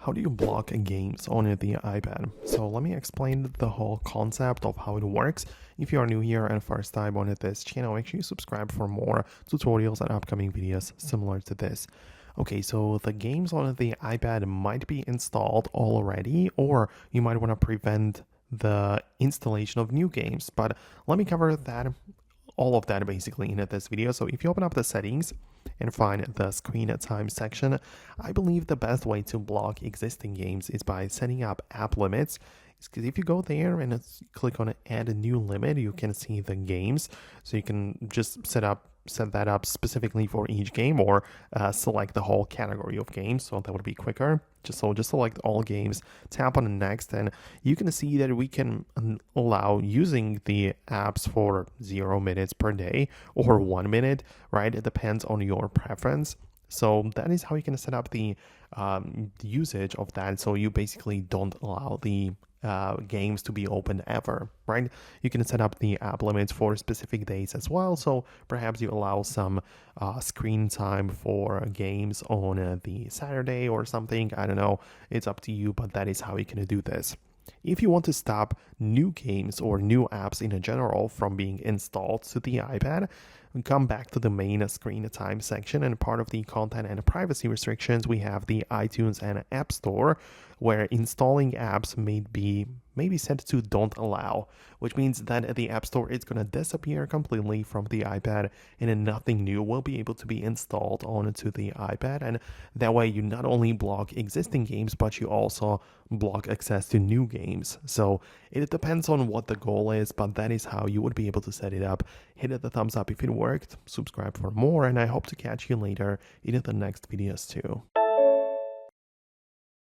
How do you block games on the iPad? So let me explain the whole concept of how it works. If you are new here and first time on this channel, make sure you subscribe for more tutorials and upcoming videos similar to this. Okay, so the games on the iPad might be installed already, or you might want to prevent the installation of new games, but let me cover that all of that basically in this video. So if you open up the settings and find the screen time section, I believe the best way to block existing games is by setting up app limits. Because if you go there and click on add a new limit, you can see the games. So you can just set that up specifically for each game, or select the whole category of games, so that would be quicker. Just select all games, tap on next, and you can see that we can allow using the apps for 0 minutes per day or 1 minute, right? It depends on your preference. So that is how you can set up the usage of that. So you basically don't allow the games to be open ever, right? You can set up the app limits for specific days as well. So perhaps you allow some screen time for games on the Saturday or something. I don't know. It's up to you, but that is how you can do this. If you want to stop new games or new apps in general from being installed to the iPad, come back to the main screen time section, and part of the content and privacy restrictions, we have the iTunes and App Store, where installing apps may be set to don't allow, which means that the App Store is going to disappear completely from the iPad, and then nothing new will be able to be installed onto the iPad. And that way you not only block existing games, but you also block access to new games. So it depends on what the goal is, but that is how you would be able to set it up. Hit the thumbs up if it worked, subscribe for more, and I hope to catch you later in the next videos too.